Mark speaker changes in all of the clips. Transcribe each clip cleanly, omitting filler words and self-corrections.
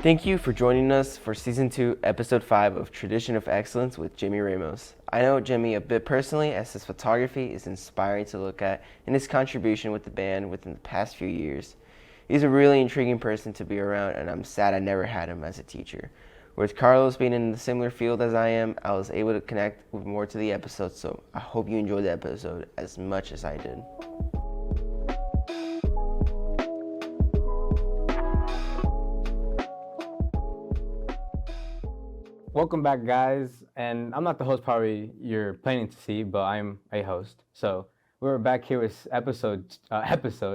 Speaker 1: Thank you for joining us for Season 2, Episode 5 of Tradition of Excellence with Jimmy Ramos. I know Jimmy a bit personally, as his photography is inspiring to look at and his contribution with the band within the past few years. He's a really intriguing person to be around, and I'm sad I never had him as a teacher. With Carlos being in the similar field as I am, I was able to connect with more to the episode, so I hope you enjoyed the episode as much as I did.
Speaker 2: Welcome back, guys. And I'm not the host probably you're planning to see, but I'm a host. So we're back here with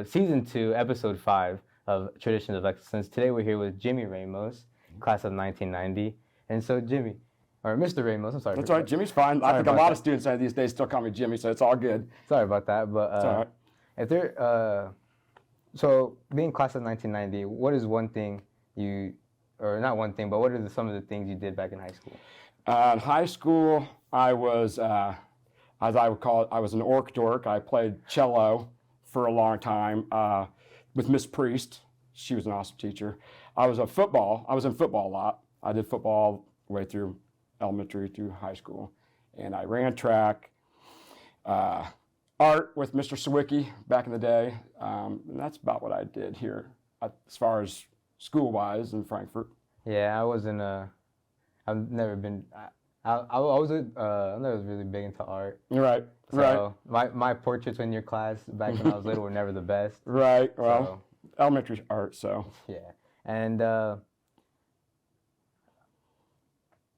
Speaker 2: Season 2, Episode 5 of Traditions of Excellence. Today we're here with Jimmy Ramos, class of 1990. And so Jimmy, or Mr. Ramos, I'm sorry.
Speaker 3: That's all right, Jimmy's fine. I think a lot of students these days still call me Jimmy, so it's all good.
Speaker 2: Sorry about that, but
Speaker 3: it's all right.
Speaker 2: If there, so being class of 1990, what is one thing or not one thing, but what are some of the things you did back in high school?
Speaker 3: In high school, I was, as I would call it, I was an orc dork. I played cello for a long time with Miss Priest. She was an awesome teacher. I was in football a lot. I did football all the way through elementary through high school. And I ran track, art with Mr. Sawicki back in the day. And that's about what I did here as far as school-wise in Frankfurt.
Speaker 2: Yeah, I've never been. I was never really big into art.
Speaker 3: Right.
Speaker 2: So my portraits in your class back when I was little were never the best.
Speaker 3: Right. Well, elementary art. So.
Speaker 2: Yeah, and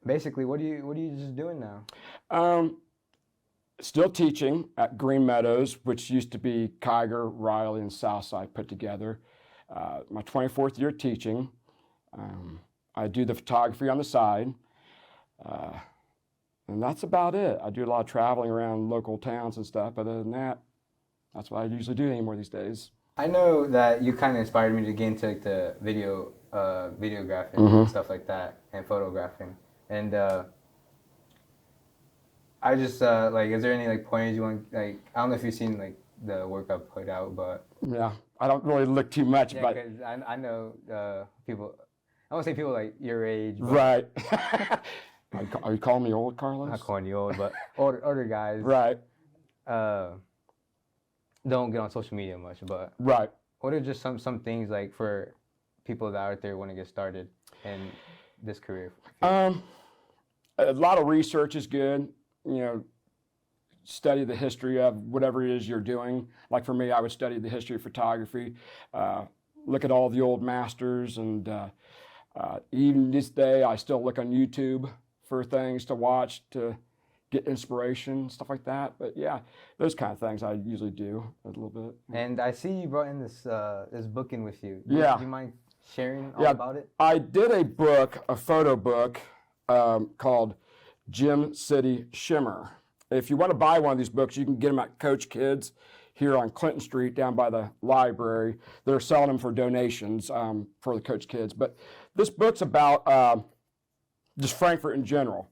Speaker 2: basically, what are you just doing now?
Speaker 3: Still teaching at Green Meadows, which used to be Kiger, Riley, and Southside put together. My 24th year teaching. I do the photography on the side, and that's about it. I do a lot of traveling around local towns and stuff, but other than that, that's what I usually do anymore these days.
Speaker 2: I know that you kind of inspired me to get into like the videographing and stuff like that, and photographing. And I just is there any like pointers you want? Like, I don't know if you've seen like the work I've put out, but
Speaker 3: yeah, I don't really look too much,
Speaker 2: yeah,
Speaker 3: but
Speaker 2: because I know people. I won't say people like your age. But
Speaker 3: right. Are you calling me old, Carlos?
Speaker 2: Not calling you old, but older guys.
Speaker 3: Right.
Speaker 2: Don't get on social media much, but
Speaker 3: right.
Speaker 2: What are just some things like for people that out there want to get started in this career?
Speaker 3: A lot of research is good. You know, study the history of whatever it is you're doing. Like for me, I would study the history of photography, look at all the old masters, and even this day, I still look on YouTube for things to watch to get inspiration, stuff like that. But yeah, those kind of things I usually do a little bit.
Speaker 2: And I see you brought in this book in with you.
Speaker 3: Yeah.
Speaker 2: Do you mind sharing all about it?
Speaker 3: I did a photo book called Gem City Shimmer. If you want to buy one of these books, you can get them at Coach Kids here on Clinton Street down by the library. They're selling them for donations for the Coach Kids. But this book's about just Frankfurt in general.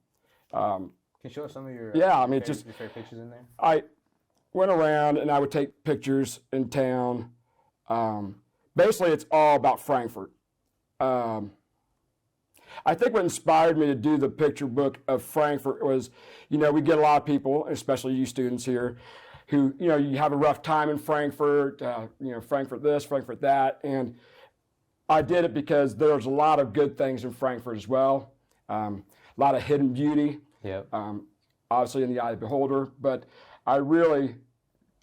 Speaker 2: Can you show us some of your
Speaker 3: your
Speaker 2: favorite pictures in there?
Speaker 3: I went around and I would take pictures in town. Basically, it's all about Frankfurt. I think what inspired me to do the picture book of Frankfurt was, we get a lot of people, especially you students here, who, you have a rough time in Frankfurt, Frankfurt this, Frankfurt that. And I did it because there's a lot of good things in Frankfurt as well. A lot of hidden beauty, obviously in the eye of the beholder. But I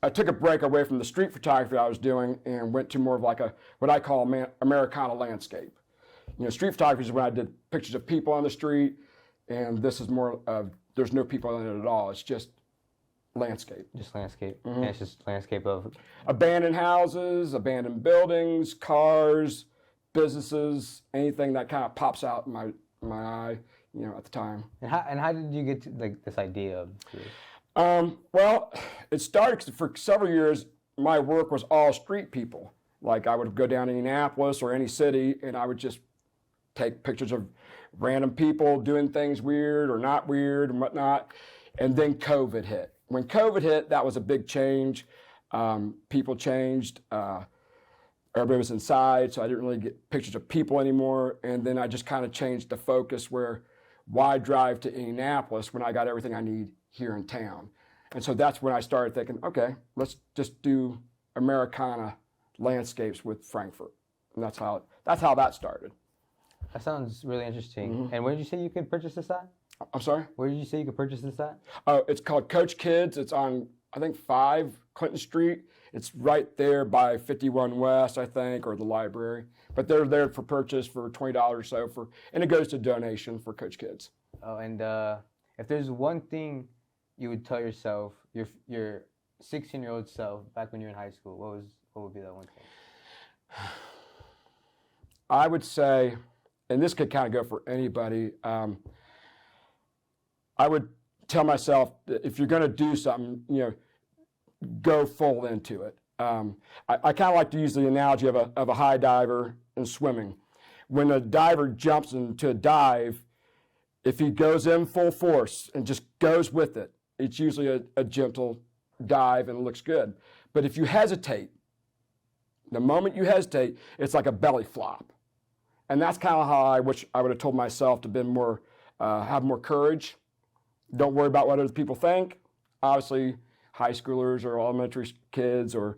Speaker 3: took a break away from the street photography I was doing and went to more of like what I call Americana landscape. Street photography is when I did pictures of people on the street, and this is more of, there's no people in it at all. It's just landscape.
Speaker 2: Just landscape. Mm-hmm. And it's just landscape of
Speaker 3: abandoned houses, abandoned buildings, cars, businesses, anything that kind of pops out in my eye, at the time.
Speaker 2: And how did you get to like this idea of this?
Speaker 3: Well, it started 'cause for several years. My work was all street people. Like I would go down to Indianapolis or any city, and I would just take pictures of random people doing things weird or not weird and whatnot. And then COVID hit. When COVID hit, that was a big change. People changed. everybody was inside, so I didn't really get pictures of people anymore. And then I just kind of changed the focus where why drive to Indianapolis when I got everything I need here in town? And so that's when I started thinking, okay, let's just do Americana landscapes with Frankfurt. And that's how that started.
Speaker 2: That sounds really interesting.
Speaker 3: Mm-hmm.
Speaker 2: And where did you say you could purchase this at?
Speaker 3: I'm sorry?
Speaker 2: Where did you say you could purchase this at?
Speaker 3: Oh, it's called Coach Kids. It's on, I think, 5 Clinton Street. It's right there by 51 West, I think, or the library. But they're there for purchase for $20 or so, and it goes to donation for Coach Kids.
Speaker 2: Oh, and if there's one thing you would tell yourself, your 16-year-old self back when you were in high school, what would be that one thing?
Speaker 3: I would say, and this could kind of go for anybody, I would tell myself that if you're going to do something, go full into it. I kind of like to use the analogy of a high diver in swimming. When a diver jumps into a dive, if he goes in full force and just goes with it, it's usually a gentle dive and it looks good. But if you hesitate, the moment you hesitate, it's like a belly flop. And that's kind of how I wish I would have told myself to have more courage. Don't worry about what other people think. Obviously, high schoolers or elementary kids or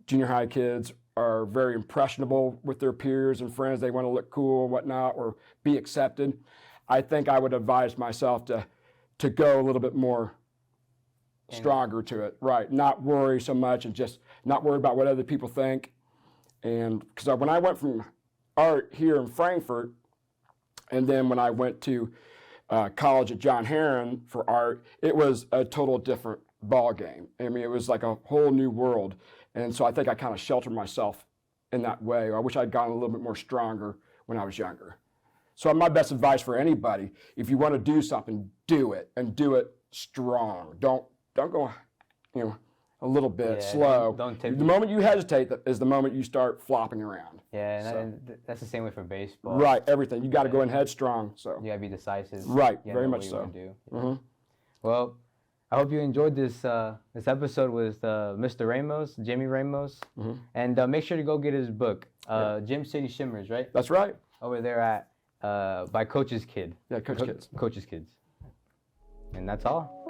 Speaker 3: junior high kids are very impressionable with their peers and friends. They want to look cool and whatnot or be accepted. I think I would advise myself to go a little bit more stronger to it, right? Not worry so much and just not worry about what other people think. And because when I went from art here in Frankfurt, and then when I went to college at John Herron for art, it was a total different ball game. I mean, it was like a whole new world. And so I think I kind of sheltered myself in that way. I wish I'd gotten a little bit more stronger when I was younger. So my best advice for anybody, if you want to do something, do it, and do it strong. Don't go, a little bit slow.
Speaker 2: Don't take
Speaker 3: the moment you hesitate is the moment you start flopping around.
Speaker 2: Yeah, and that's the same way for baseball.
Speaker 3: Right, everything. You got to go in headstrong. So
Speaker 2: you got to be decisive.
Speaker 3: Right,
Speaker 2: You
Speaker 3: very
Speaker 2: know
Speaker 3: much
Speaker 2: what you
Speaker 3: so.
Speaker 2: wanna do.
Speaker 3: Mm-hmm.
Speaker 2: Well, I hope you enjoyed this episode with Mr. Ramos, Jamie Ramos, and make sure to go get his book, Gym City Shimmers, right?
Speaker 3: That's right.
Speaker 2: Over there at by Coach's Kid.
Speaker 3: Yeah, Coach Kids.
Speaker 2: Coach's Kids. And that's all.